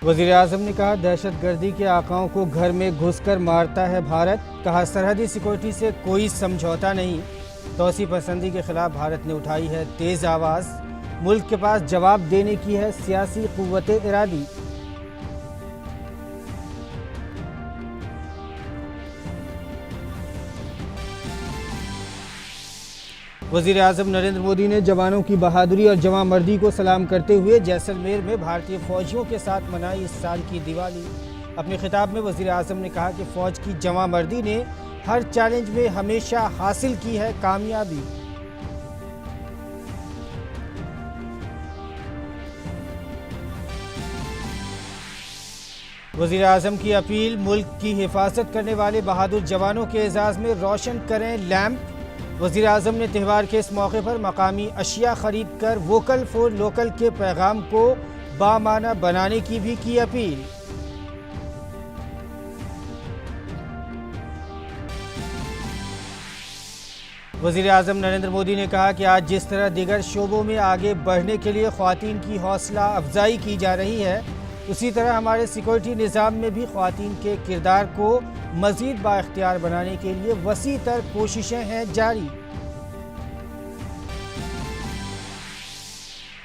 वज़ीर आज़म ने कहा, दहशतगर्दी के आकाओं को घर में घुसकर मारता है भारत। कहा, सरहदी सिक्योरिटी से कोई समझौता नहीं। तौसी पसंदी के खिलाफ भारत ने उठाई है तेज आवाज़। मुल्क के पास जवाब देने की है सियासी कुव्वत इरादी। वज़ीर आज़म नरेंद्र मोदी ने जवानों की बहादुरी और जवां मर्दी को सलाम करते हुए जैसलमेर में भारतीय फौजियों के साथ मनाई इस साल की दिवाली। अपने खिताब में वज़ीर आज़म ने कहा कि फ़ौज की जवां मर्दी ने हर चैलेंज में हमेशा हासिल की है कामयाबी। वज़ीर आज़म की अपील, मुल्क की हिफाजत करने वाले बहादुर जवानों के एजाज़ में रोशन करें लैंप। वज़ीर आज़म ने त्यौहार के इस मौके पर मकामी अशिया खरीद कर वोकल फॉर लोकल के पैगाम को बामाना बनाने की भी की अपील। वज़ीर आज़म नरेंद्र मोदी ने कहा कि आज जिस तरह दीगर शोबों में आगे बढ़ने के लिए ख्वातीन की हौसला अफजाई की जा रही है, उसी तरह हमारे सिक्योरिटी निज़ाम में भी ख्वातीन के किरदार को मज़ीद बाइख्तियार बनाने के लिए वसी तर कोशिशें हैं जारी।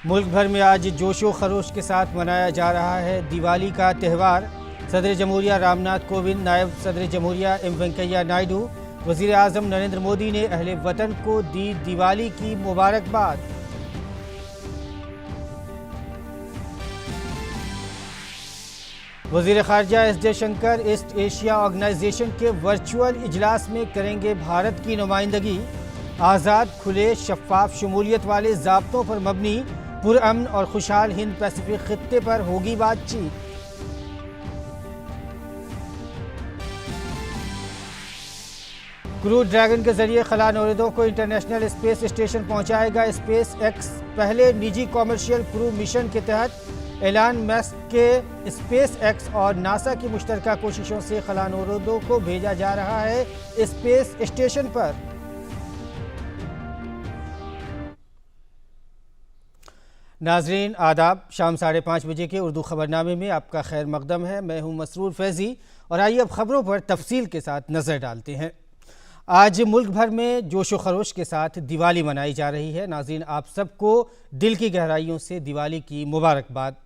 मुल्क भर में आज जोशो खरोश के साथ मनाया जा रहा है दिवाली का त्यौहार। सदर जमहूरिया रामनाथ कोविंद, नायब सदर जमहूरिया एम वेंकैया नायडू, वज़ीर आज़म नरेंद्र मोदी ने अहले वतन को दी दिवाली की मुबारकबाद। वज़ीर ख़ारजा S Jaishankar East Asia organisation के वर्चुअल इजलास में करेंगे भारत की नुमाइंदगी। आज़ाद, खुले, शफाफ, शमूलियत वाले ज़ाब्तों पर मबनी पुरअमन और खुशहाल हिंद पैसिफिक खित्ते पर होगी बातचीत। क्रू ड्रैगन के जरिए खला नौरदों को इंटरनेशनल स्पेस स्टेशन पहुंचाएगा स्पेस एक्स। पहले निजी कॉमर्शियल क्रू मिशन के तहत एलान मस्क के स्पेस एक्स और नासा की मुश्तरका कोशिशों से खला नौरदों को भेजा जा रहा है स्पेस स्टेशन पर। नाजरीन आदाब, शाम 5:30 बजे के उर्दू खबरनामे में आपका खैर मकदम है। मैं हूं मसरूर फैज़ी और आइए अब खबरों पर तफसील के साथ नज़र डालते हैं। आज मुल्क भर में जोशो खरोश के साथ दिवाली मनाई जा रही है। नाज़रीन, आप सबको दिल की गहराइयों से दिवाली की मुबारकबाद।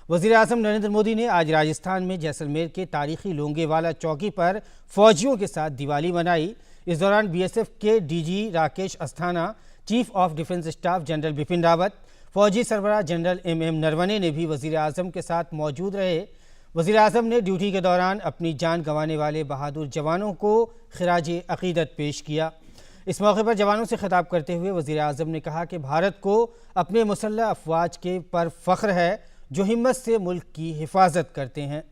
वज़ीर आज़म नरेंद्र मोदी ने आज राजस्थान में जैसलमेर के तारीखी लोंगेवाला चौकी पर फौजियों के साथ दिवाली मनाई। इस दौरान BSF के DG Rakesh Asthana, chief of defence staff general Bipin Rawat, फौजी सरबराह जनरल MM नरवणे ने भी वज़ीर आज़म के साथ मौजूद रहे। वज़ीर आज़म ने ड्यूटी के दौरान अपनी जान गंवाने वाले बहादुर जवानों को खिराज अक़ीदत पेश किया। इस मौके पर जवानों से खिताब करते हुए वज़ीर आज़म ने कहा कि भारत को अपने मुसल्लह अफ़वाज के पर फ़ख्र है जो हिम्मत से मुल्क की हिफाजत करते हैं।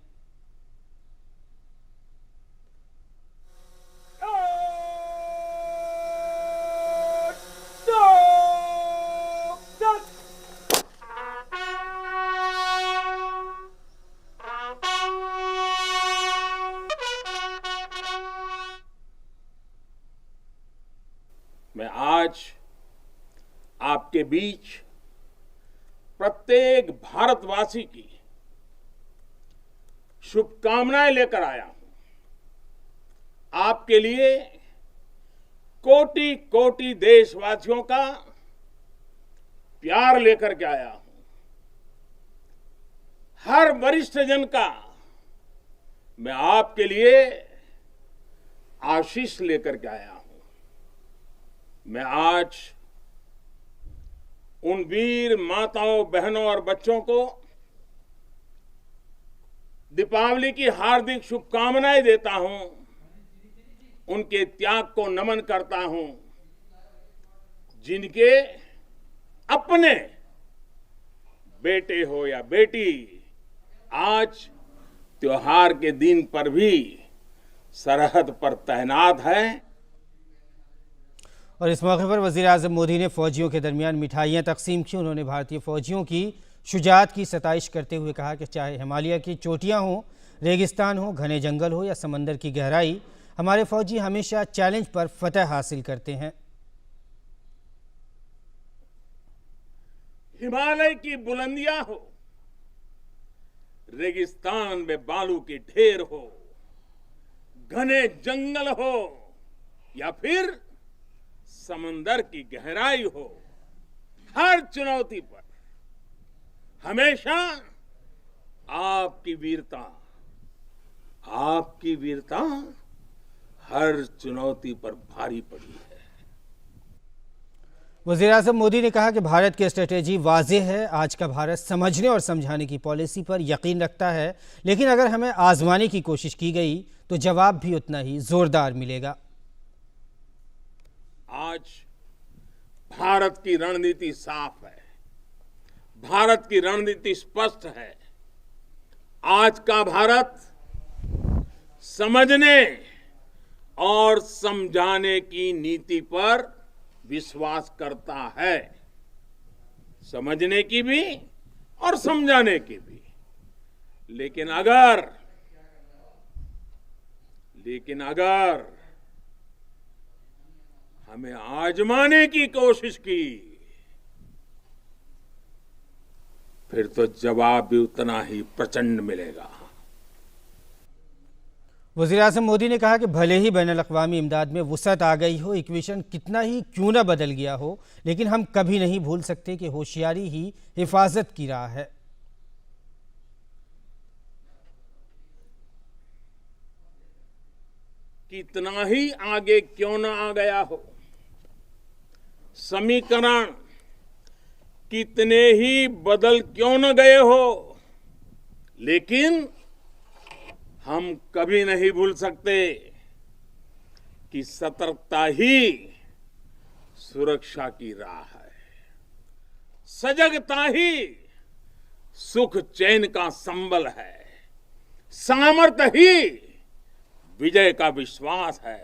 मैं आज आपके बीच प्रत्येक भारतवासी की शुभकामनाएं लेकर आया हूं। आपके लिए कोटि कोटि देशवासियों का प्यार लेकर के आया हूं। हर वरिष्ठ जन का मैं आपके लिए आशीष लेकर के आया हूं। मैं आज उन वीर माताओं, बहनों और बच्चों को दीपावली की हार्दिक शुभकामनाएं देता हूं। उनके त्याग को नमन करता हूं, जिनके अपने बेटे हो या बेटी आज त्योहार के दिन पर भी सरहद पर तैनात है। और इस मौके पर वज़ीर आज़म मोदी ने फ़ौजियों के दरमियान मिठाइयाँ तकसीम की। उन्होंने भारतीय फ़ौजियों की शुजाअत की सताइश करते हुए कहा कि चाहे हिमालय की चोटियाँ हों, रेगिस्तान हो, घने जंगल हो या समंदर की गहराई, हमारे फ़ौजी हमेशा चैलेंज पर फतह हासिल करते हैं। हिमालय की बुलंदियां हो, रेगिस्तान में बालू के ढेर हो, घने जंगल हो या फिर समंदर की गहराई हो, हर चुनौती पर हमेशा आपकी वीरता हर चुनौती पर भारी पड़ी है। वज़ीर-ए-आज़म मोदी ने कहा कि भारत की स्ट्रेटेजी वाज़ेह है। आज का भारत समझने और समझाने की पॉलिसी पर यकीन रखता है, लेकिन अगर हमें आजमाने की कोशिश की गई तो जवाब भी उतना ही जोरदार मिलेगा। आज भारत की रणनीति साफ है, भारत की रणनीति स्पष्ट है। आज का भारत समझने और समझाने की नीति पर विश्वास करता है, समझने की भी और समझाने की भी। लेकिन अगर हमें आजमाने की कोशिश की फिर तो जवाब भी उतना ही प्रचंड मिलेगा। वज़ीर-ए-आज़म मोदी ने कहा कि भले ही बैनुल-अक़वामी इमदाद में वुसअत आ गई हो, इक्वेशन कितना ही क्यों न बदल गया हो, लेकिन हम कभी नहीं भूल सकते कि होशियारी ही हिफाजत की राह है। कितना ही आगे क्यों न आ गया हो, समीकरण कितने ही बदल क्यों न गए हो, लेकिन हम कभी नहीं भूल सकते कि सतर्कता ही सुरक्षा की राह है, सजगता ही सुख चैन का संबल है, सामर्थ्य ही विजय का विश्वास है,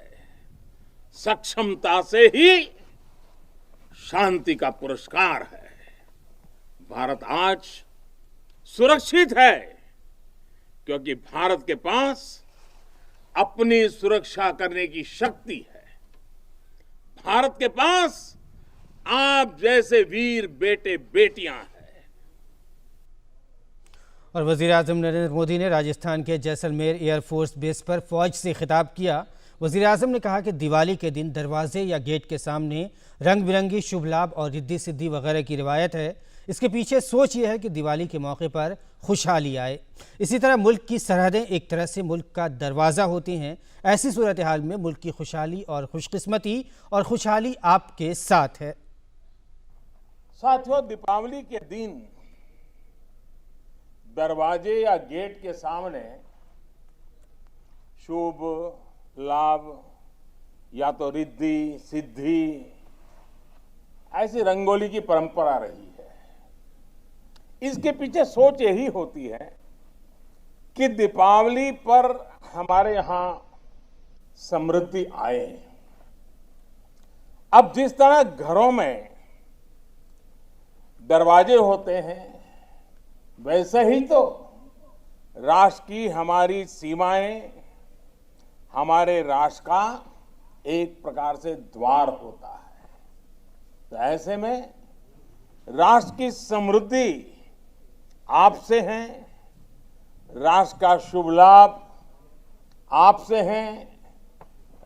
सक्षमता से ही शांति का पुरस्कार है। भारत आज सुरक्षित है क्योंकि भारत के पास अपनी सुरक्षा करने की शक्ति है। भारत के पास आप जैसे वीर बेटे बेटियां हैं। और वज़ीर-ए-आज़म नरेंद्र मोदी ने राजस्थान के जैसलमेर एयरफोर्स बेस पर फौज से खिताब किया। वज़ीर-ए-आज़म ने कहा कि दिवाली के दिन दरवाजे या गेट के सामने रंग बिरंगी शुभ लाभ और रिद्धि सिद्धि वगैरह की रिवायत है। इसके पीछे सोच यह है कि दिवाली के मौके पर खुशहाली आए। इसी तरह मुल्क की सरहदें एक तरह से मुल्क का दरवाज़ा होती हैं। ऐसी सूरत हाल में मुल्क की खुशहाली और खुशकिस्मती और खुशहाली आपके साथ है। साथियों, दीपावली के दिन दरवाजे या गेट के सामने शुभ लाभ या तो रिद्धि सिद्धि ऐसी रंगोली की परंपरा रही है। इसके पीछे सोच यही होती है कि दीपावली पर हमारे यहां समृद्धि आए। अब जिस तरह घरों में दरवाजे होते हैं, वैसे ही तो राष्ट्र की हमारी सीमाएं हमारे राष्ट्र का एक प्रकार से द्वार होता है। तो ऐसे में राष्ट्र की समृद्धि आपसे है, राष्ट्र का शुभ लाभ आपसे है,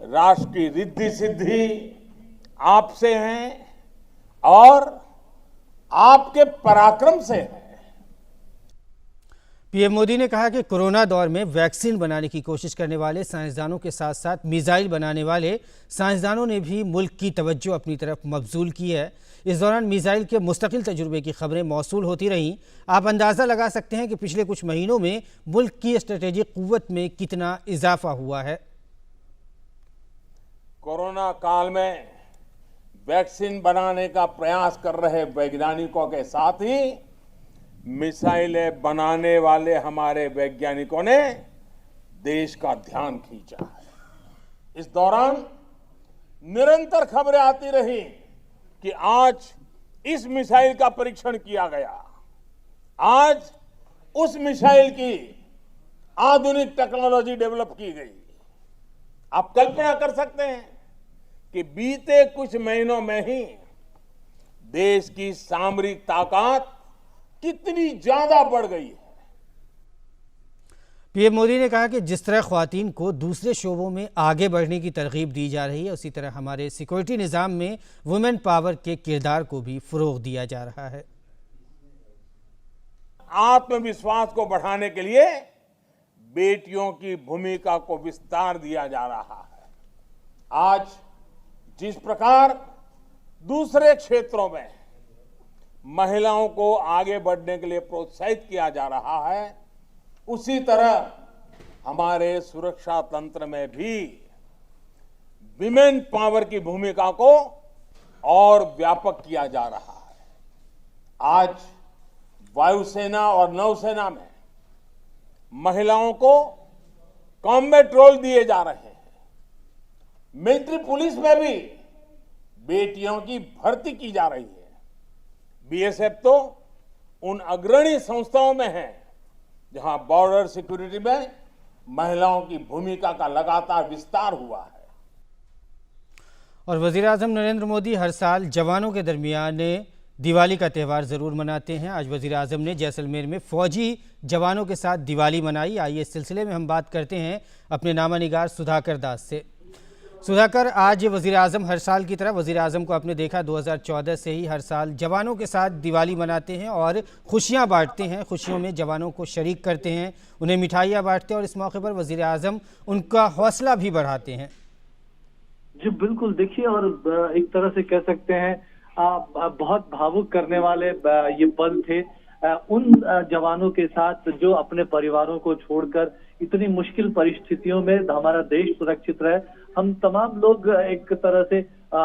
राष्ट्र की रिद्धि सिद्धि आपसे है और आपके पराक्रम से है। पीएम मोदी ने कहा कि कोरोना दौर में वैक्सीन बनाने की कोशिश करने वाले साइंसदानों के साथ साथ मिसाइल बनाने वाले साइंसदानों ने भी मुल्क की तवज्जो अपनी तरफ मबजूल की है। इस दौरान मिसाइल के मुस्तकिल तजुर्बे की खबरें मौसूल होती रहीं। आप अंदाज़ा लगा सकते हैं कि पिछले कुछ महीनों में मुल्क की स्ट्रेटेजिक कुव्वत में कितना इजाफा हुआ है। कोरोना काल में वैक्सीन बनाने का प्रयास कर रहे वैज्ञानिकों के साथ ही मिसाइलें बनाने वाले हमारे वैज्ञानिकों ने देश का ध्यान खींचा है। इस दौरान निरंतर खबरें आती रही कि आज इस मिसाइल का परीक्षण किया गया, आज उस मिसाइल की आधुनिक टेक्नोलॉजी डेवलप की गई। आप कल्पना कर सकते हैं कि बीते कुछ महीनों में ही देश की सामरिक ताकत कितनी ज्यादा बढ़ गई है। पीएम मोदी ने कहा कि जिस तरह ख्वातीन को दूसरे शोबों में आगे बढ़ने की तरगीब दी जा रही है, उसी तरह हमारे सिक्योरिटी निज़ाम में वुमेन पावर के किरदार को भी फ़रोग़ दिया जा रहा है। आत्मविश्वास को बढ़ाने के लिए बेटियों की भूमिका को विस्तार दिया जा रहा है। आज जिस प्रकार दूसरे क्षेत्रों में महिलाओं को आगे बढ़ने के लिए प्रोत्साहित किया जा रहा है, उसी तरह हमारे सुरक्षा तंत्र में भी विमेन पावर की भूमिका को और व्यापक किया जा रहा है। आज वायुसेना और नौसेना में महिलाओं को कॉम्बैट रोल दिए जा रहे हैं। मिलिट्री पुलिस में भी बेटियों की भर्ती की जा रही है। बीएसएफ तो उन अग्रणी संस्थाओं में है जहां बॉर्डर सिक्योरिटी में महिलाओं की भूमिका का लगातार विस्तार हुआ है। और वज़ीर-ए-आज़म नरेंद्र मोदी हर साल जवानों के दरमियान दिवाली का त्यौहार ज़रूर मनाते हैं। आज वज़ीर-ए-आज़म ने जैसलमेर में फ़ौजी जवानों के साथ दिवाली मनाई। आइए इस सिलसिले में हम बात करते हैं अपने नामानिगार सुधाकर दास से। सुधाकर, आज वज़ीर-ए-आज़म हर साल की तरह वज़ीर-ए-आज़म को आपने देखा 2014 से ही हर साल जवानों के साथ दिवाली मनाते हैं और खुशियां बांटते हैं, खुशियों में जवानों को शरीक करते हैं, उन्हें मिठाइयां बांटते हैं और इस मौके पर वज़ीर-ए-आज़म उनका हौसला भी बढ़ाते हैं। जी बिल्कुल, देखिए, और एक तरह से कह सकते हैं बहुत भावुक करने वाले ये पल थे उन जवानों के साथ जो अपने परिवारों को छोड़कर इतनी मुश्किल परिस्थितियों में हमारा देश सुरक्षित रहे। हम तमाम लोग एक तरह से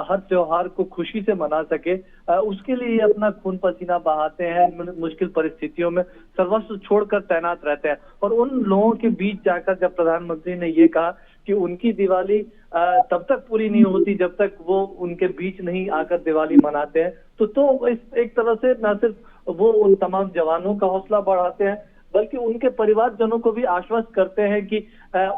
हर त्योहार को खुशी से मना सके, उसके लिए अपना खून पसीना बहाते हैं, मुश्किल परिस्थितियों में सर्वस्व छोड़कर तैनात रहते हैं। और उन लोगों के बीच जाकर जब प्रधानमंत्री ने ये कहा कि उनकी दिवाली तब तक पूरी नहीं होती जब तक वो उनके बीच नहीं आकर दिवाली मनाते हैं, तो इस एक तरह से न सिर्फ वो उन तमाम जवानों का हौसला बढ़ाते हैं बल्कि उनके परिवारजनों को भी आश्वस्त करते हैं कि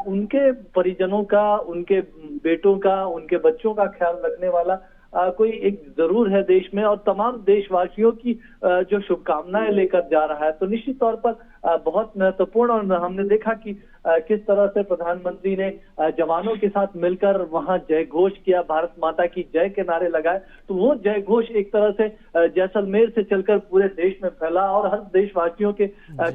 उनके परिजनों का, उनके बेटों का, उनके बच्चों का ख्याल रखने वाला कोई एक जरूर है देश में, और तमाम देशवासियों की जो शुभकामनाएं लेकर जा रहा है। तो निश्चित तौर पर बहुत महत्वपूर्ण, और हमने देखा कि किस तरह से प्रधानमंत्री ने जवानों के साथ मिलकर वहां जय घोष किया, भारत माता की जय के नारे लगाए। तो वो जय घोष एक तरह से जैसलमेर से चलकर पूरे देश में फैला और हर देशवासियों के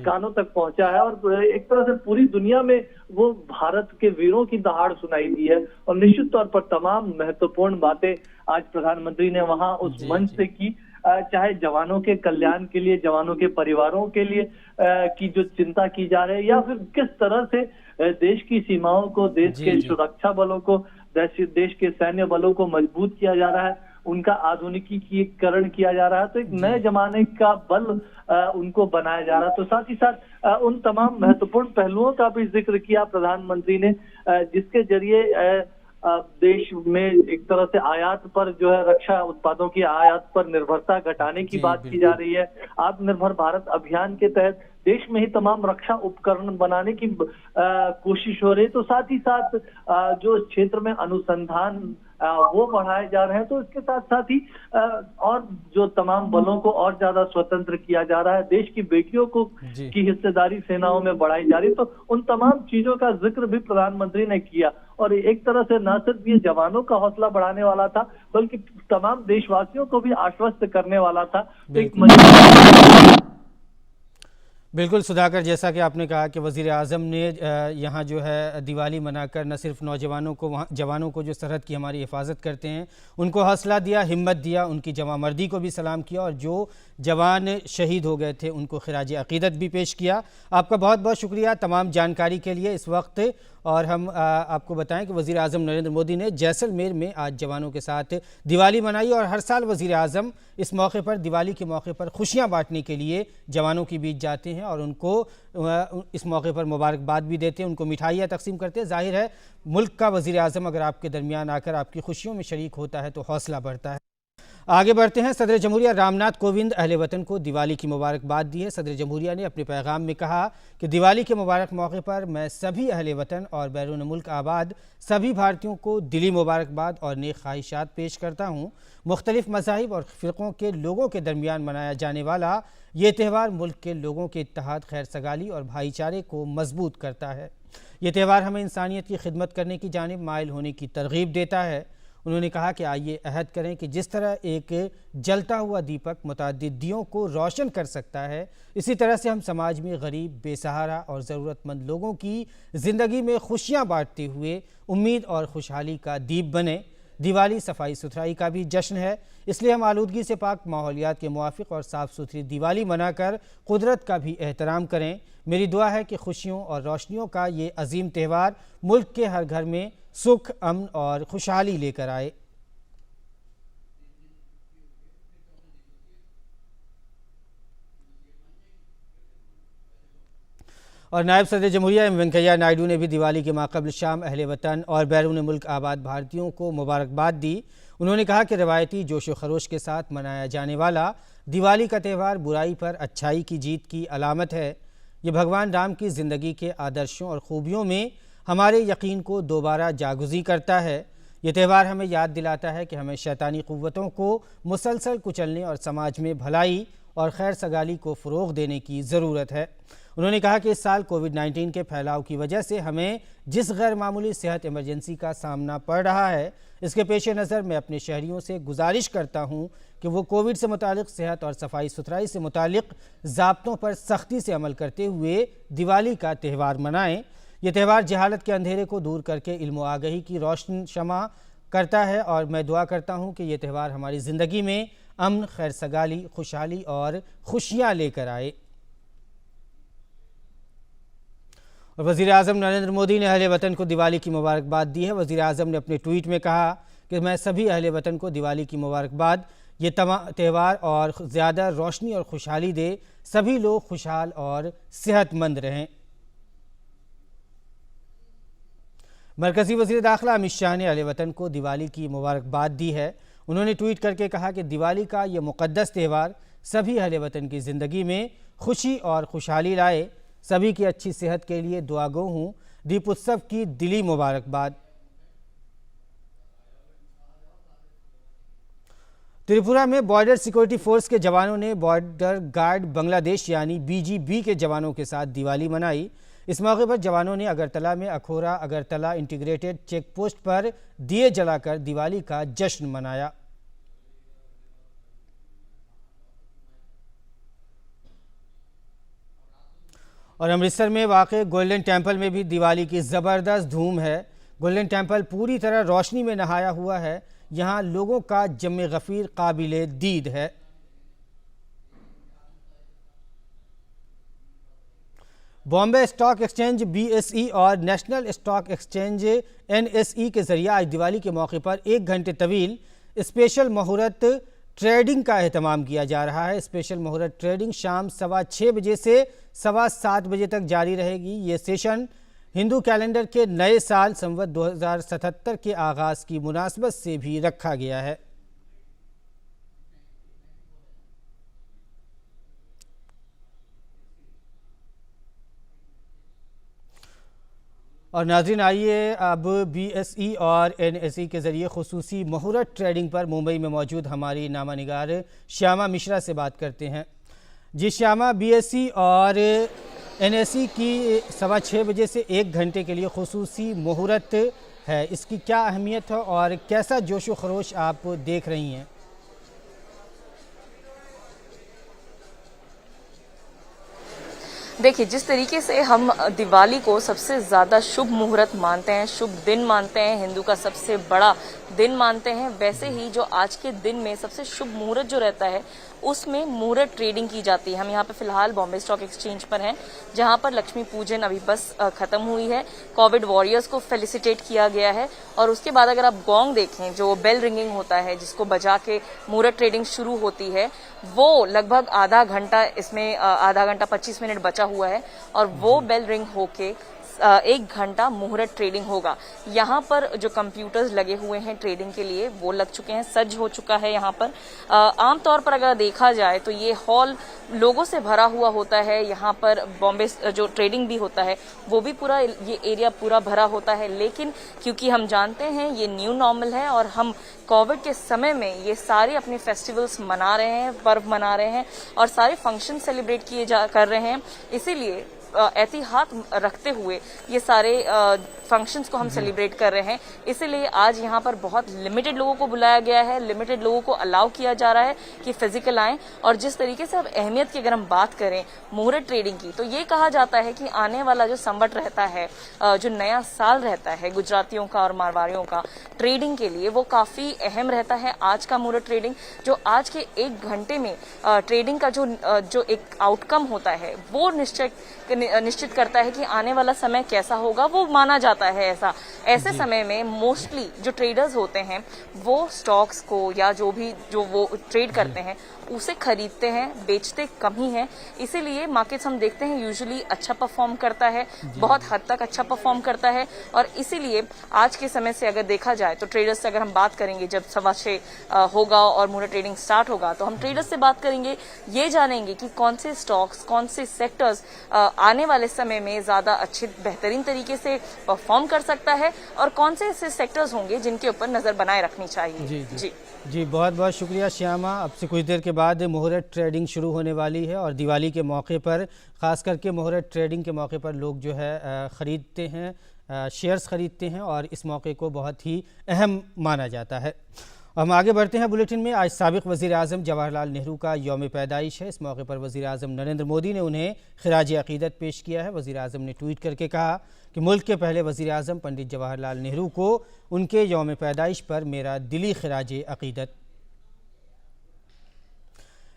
कानों तक पहुंचा है, और एक तरह से पूरी दुनिया में वो भारत के वीरों की दहाड़ सुनाई दी है। और निश्चित तौर पर तमाम महत्वपूर्ण बातें आज प्रधानमंत्री ने वहां उस मंच से की, चाहे जवानों के कल्याण के लिए, जवानों के परिवारों के लिए की जो चिंता की जा रही है, या फिर किस तरह से देश की सीमाओं को, देश के सुरक्षा बलों को, देश के सैन्य बलों को मजबूत किया जा रहा है, उनका आधुनिकीकरण किया जा रहा है। तो एक नए जमाने का बल उनको बनाया जा रहा है। तो साथ ही साथ उन तमाम महत्वपूर्ण पहलुओं का भी जिक्र किया प्रधानमंत्री ने, जिसके जरिए देश में एक तरह से आयात पर जो है, रक्षा उत्पादों की आयात पर निर्भरता घटाने की बात की जा रही है। आत्मनिर्भर भारत अभियान के तहत देश में ही तमाम रक्षा उपकरण बनाने की कोशिश हो रही है। तो साथ ही साथ जो क्षेत्र में अनुसंधान वो बढ़ाए जा रहे हैं। तो इसके साथ साथ ही और जो तमाम बलों को और ज्यादा स्वतंत्र किया जा रहा है, देश की बेटियों को की हिस्सेदारी सेनाओं में बढ़ाई जा रही है। तो उन तमाम चीजों का जिक्र भी प्रधानमंत्री ने किया, और एक तरह से न सिर्फ ये जवानों का हौसला बढ़ाने वाला था बल्कि तमाम देशवासियों को भी आश्वस्त करने वाला था। तो एक बिल्कुल सुधाकर, जैसा कि आपने कहा कि वज़ीर-ए-आज़म ने यहाँ जो है दिवाली मनाकर न सिर्फ नौजवानों को, वहाँ जवानों को जो सरहद की हमारी हिफाजत करते हैं उनको हौसला दिया, हिम्मत दिया, उनकी जवामर्दी को भी सलाम किया, और जो जवान शहीद हो गए थे उनको खिराज अक़ीदत भी पेश किया। आपका बहुत बहुत शुक्रिया तमाम जानकारी के लिए इस वक्त। और हम आपको बताएं कि वज़ीर-ए-आज़म नरेंद्र मोदी ने जैसलमेर में आज जवानों के साथ दिवाली मनाई, और हर साल वज़ीर-ए-आज़म इस मौके पर, दिवाली के मौके पर खुशियां बांटने के लिए जवानों के बीच जाते हैं और उनको इस मौके पर मुबारकबाद भी देते हैं, उनको मिठाइयाँ तकसीम करते हैं। जाहिर है मुल्क का वज़ीर-ए-आज़म अगर आपके दरमियान आकर आपकी खुशियों में शरीक होता है तो हौसला बढ़ता है। आगे बढ़ते हैं। सदर जमहूरिया रामनाथ कोविंद अहले वतन को दिवाली की मुबारकबाद दी है। सदर जमहूरिया ने अपने पैगाम में कहा कि दिवाली के मुबारक मौके पर मैं सभी अहले वतन और बैरून मुल्क आबाद सभी भारतीयों को दिली मुबारकबाद और नेक ख्वाहिशात पेश करता हूँ। मुख्तलिफ मज़ाहिब और फ़िरक़ों के लोगों के दरमियान मनाया जाने वाला ये त्यौहार मुल्क के लोगों के इत्तेहाद, खैर सगाली और भाईचारे को मजबूत करता है। ये त्यौहार हमें इंसानियत की खिदमत करने की जानिब माइल होने की तरगीब देता है। उन्होंने कहा कि आइए अहद करें कि जिस तरह एक जलता हुआ दीपक मुतअद्दिद दियों को रोशन कर सकता है, इसी तरह से हम समाज में गरीब, बेसहारा और ज़रूरतमंद लोगों की ज़िंदगी में खुशियाँ बांटते हुए उम्मीद और खुशहाली का दीप बने। दिवाली सफाई सुथराई का भी जश्न है, इसलिए हम आलूदगी से पाक माहौलियात के मुवाफिक और साफ़ सुथरी दिवाली मनाकर कुदरत का भी एहतराम करें। मेरी दुआ है कि खुशियों और रोशनियों का ये अजीम त्यौहार मुल्क के हर घर में सुख, अमन और खुशहाली लेकर आए। और नायब सदर जमहूरिया एम वेंकैया नायडू ने भी दिवाली के माक़बल शाम अहले वतन और बैरून मुल्क आबाद भारतीयों को मुबारकबाद दी। उन्होंने कहा कि रवायती जोश व खरोश के साथ मनाया जाने वाला दिवाली का त्यौहार बुराई पर अच्छाई की जीत की अलामत है। ये भगवान राम की ज़िंदगी के आदर्शों और खूबियों में हमारे यकीन को दोबारा जागुज़ी करता है। ये त्यौहार हमें याद दिलाता है कि हमें शैतानी क़ुव्वतों को मुसलसल कुचलने और समाज में भलाई और खैर सगाली को फ़रोग़ देने की ज़रूरत है। उन्होंने कहा कि इस साल कोविड-19 के फैलाव की वजह से हमें जिस गैर मामूली सेहत इमरजेंसी का सामना पड़ रहा है, इसके पेश नज़र मैं अपने शहरियों से गुजारिश करता हूँ कि वो कोविड से मुतालिक सेहत और सफाई सुथराई से मुतालिक ज़ाब्तों पर सख्ती से अमल करते हुए दिवाली का त्यौहार मनाएँ। ये त्यौहार जहालत के अंधेरे को दूर करके इल्म व आगही की रोशन शमा करता है और मैं दुआ करता हूँ कि ये त्यौहार हमारी ज़िंदगी में अमन, खैर सगाली, खुशहाली और खुशियाँ लेकर आए। और वज़ीर आज़म नरेंद्र मोदी ने अहले वतन को दिवाली की मुबारकबाद दी है। वज़ीर आज़म ने अपने ट्वीट में कहा कि मैं सभी अहले वतन को दिवाली की मुबारकबाद, ये तमाम त्यौहार और ज़्यादा रोशनी और खुशहाली दे, सभी लोग खुशहाल और सेहतमंद रहें। मरकज़ी वज़ीर दाखिला अमित शाह ने अहले वतन को दिवाली की मुबारकबाद दी है। उन्होंने ट्वीट करके कहा कि दिवाली का ये मुक़द्दस त्यौहार सभी अहले वतन की ज़िंदगी में खुशी और खुशहाली लाए। सभी की अच्छी सेहत के लिए दुआगो हूँ। दीप उत्सव की दिली मुबारकबाद। त्रिपुरा में बॉर्डर सिक्योरिटी फोर्स के जवानों ने बॉर्डर गार्ड बांग्लादेश यानी BGB के जवानों के साथ दिवाली मनाई। इस मौके पर जवानों ने अगरतला में Akhaura Agartala integrated check post पर दिए जलाकर दिवाली का जश्न मनाया। और अमृतसर में वाक़े गोल्डन टेम्पल में भी दिवाली की ज़बरदस्त धूम है। गोल्डन टेम्पल पूरी तरह रोशनी में नहाया हुआ है। यहाँ लोगों का जम गफ़ीर काबिले दीद है। बॉम्बे स्टॉक एक्सचेंज BSE और नेशनल स्टॉक एक्सचेंज NSE के ज़रिए आज दिवाली के मौके पर 1 घंटे तवील स्पेशल मुहूर्त ट्रेडिंग का एहतमाम किया जा रहा है। स्पेशल मुहूर्त ट्रेडिंग शाम 6:15 बजे से 7:15 बजे तक जारी रहेगी। ये सेशन हिंदू कैलेंडर के नए साल संवत 2077 के आगाज़ की मुनासबत से भी रखा गया है। और नाज़रीन, आइए अब BSE और NSE के ज़रिए खुसूसी मुहूर्त ट्रेडिंग पर मुंबई में मौजूद हमारी नामा निगार श्यामा मिश्रा से बात करते हैं। जी श्यामा, BSE और NSE की 6:15 बजे से 1 घंटे के लिए खुसूसी मुहूर्त है, इसकी क्या अहमियत है और कैसा जोश व खरोश आप देख रही हैं? देखिए, जिस तरीके से हम दिवाली को सबसे ज़्यादा शुभ मुहूर्त मानते हैं, शुभ दिन मानते हैं, हिंदू का सबसे बड़ा दिन मानते हैं, वैसे ही जो आज के दिन में सबसे शुभ मुहूर्त जो रहता है उसमें मुहूर्त ट्रेडिंग की जाती है। हम यहाँ पे फिलहाल बॉम्बे स्टॉक एक्सचेंज पर हैं, जहाँ पर लक्ष्मी पूजन अभी बस खत्म हुई है। कोविड वॉरियर्स को फेलिसिटेट किया गया है और उसके बाद अगर आप गोंग देखें, जो बेल रिंगिंग होता है जिसको बजा के मुहूर्त ट्रेडिंग शुरू होती है, वो लगभग आधा घंटा, इसमें आधा घंटा 25 मिनट बचा हुआ है और वो बेल रिंग होके 1 घंटा मुहूर्त ट्रेडिंग होगा। यहाँ पर जो कंप्यूटर्स लगे हुए हैं ट्रेडिंग के लिए वो लग चुके हैं, सज्ज हो चुका है। यहाँ पर आमतौर पर अगर देखा जाए तो ये हॉल लोगों से भरा हुआ होता है। यहाँ पर बॉम्बे जो ट्रेडिंग भी होता है वो भी पूरा ये एरिया पूरा भरा होता है, लेकिन क्योंकि हम जानते हैं ये न्यू नॉर्मल है और हम कोविड के समय में ये सारे अपने फेस्टिवल्स मना रहे हैं, पर्व मना रहे हैं और सारे फंक्शन सेलिब्रेट कर रहे हैं, इसीलिए एहतियात रखते हुए ये सारे फंक्शंस को हम सेलिब्रेट कर रहे हैं। इसीलिए आज यहाँ पर बहुत लिमिटेड लोगों को बुलाया गया है, लिमिटेड लोगों को अलाउ किया जा रहा है कि फिजिकल आएं। और जिस तरीके से अब अहमियत की अगर हम बात करें मुहूर्त ट्रेडिंग की, तो ये कहा जाता है कि आने वाला जो संवत रहता है, जो नया साल रहता है गुजरातियों का और मारवाड़ियों का, ट्रेडिंग के लिए वो काफी अहम रहता है। आज का मुहूर्त ट्रेडिंग जो आज के 1 घंटे में ट्रेडिंग का जो एक आउटकम होता है वो निश्चित करता है कि आने वाला समय कैसा होगा, वो माना जाता है ऐसे समय में मोस्टली जो ट्रेडर्स होते हैं वो स्टॉक्स को या जो वो ट्रेड करते हैं उसे खरीदते हैं, बेचते कम ही हैं। इसीलिए मार्केट्स हम देखते हैं यूजुअली अच्छा परफॉर्म करता है, बहुत हद तक अच्छा परफॉर्म करता है। और इसीलिए आज के समय से अगर देखा जाए तो ट्रेडर्स से अगर हम बात करेंगे, जब 6:15 होगा और मुहूर्त ट्रेडिंग स्टार्ट होगा तो हम ट्रेडर्स से बात करेंगे, ये जानेंगे कि कौन से स्टॉक्स, कौन से सेक्टर्स आने वाले समय में ज्यादा अच्छे बेहतरीन तरीके से परफॉर्म कर सकता है और कौन से ऐसे सेक्टर्स होंगे जिनके ऊपर नजर बनाए रखनी चाहिए। जी बहुत बहुत शुक्रिया श्यामा। अब से कुछ देर के बाद मुहूर्त ट्रेडिंग शुरू होने वाली है और दिवाली के मौके पर, ख़ास करके मुहूर्त ट्रेडिंग के मौके पर लोग जो है ख़रीदते हैं, शेयर्स ख़रीदते हैं और इस मौके को बहुत ही अहम माना जाता है। हम आगे बढ़ते हैं बुलेटिन में। आज साबिक़ वज़ीर आज़म जवाहरलाल नेहरू का यौम पैदाइश है। इस मौके पर वज़ीर आज़म नरेंद्र मोदी ने उन्हें खिराज अक़ीदत पेश किया है। वज़ीर आज़म ने ट्वीट करके कहा कि मुल्क के पहले वज़ीर आज़म पंडित जवाहरलाल नेहरू को उनके यौम पैदाइश पर मेरा दिली खिराज अक़ीदत।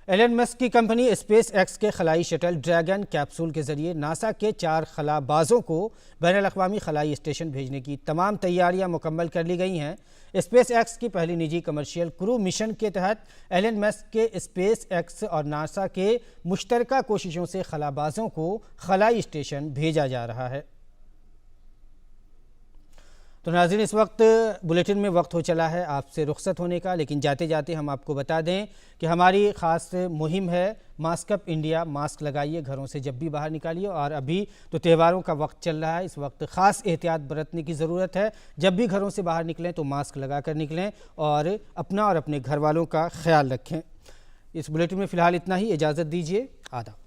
एलन मस्क की कंपनी स्पेस एक्स के खलाई शटल ड्रैगन कैप्सूल के जरिए नासा के 4 खलाबाजों को बैनुल-अक़वामी खलाई स्टेशन भेजने की तमाम तैयारियां मुकम्मल कर ली गई हैं। स्पेस एक्स की पहली निजी कमर्शियल क्रू मिशन के तहत एलन मस्क के स्पेस एक्स और नासा के मुश्तरका कोशिशों से खलाबाजों को खलाई स्टेशन भेजा जा रहा है। तो नाज़रीन, इस वक्त बुलेटिन में वक्त हो चला है आपसे रुखसत होने का, लेकिन जाते जाते हम आपको बता दें कि हमारी ख़ास मुहिम है मास्क अप इंडिया। मास्क लगाइए, घरों से जब भी बाहर निकालिए। और अभी तो त्योहारों का वक्त चल रहा है, इस वक्त ख़ास एहतियात बरतने की ज़रूरत है। जब भी घरों से बाहर निकलें तो मास्क लगा कर निकलें और अपना और अपने घर वालों का ख्याल रखें। इस बुलेटिन में फ़िलहाल इतना ही। इजाज़त दीजिए। आदाब।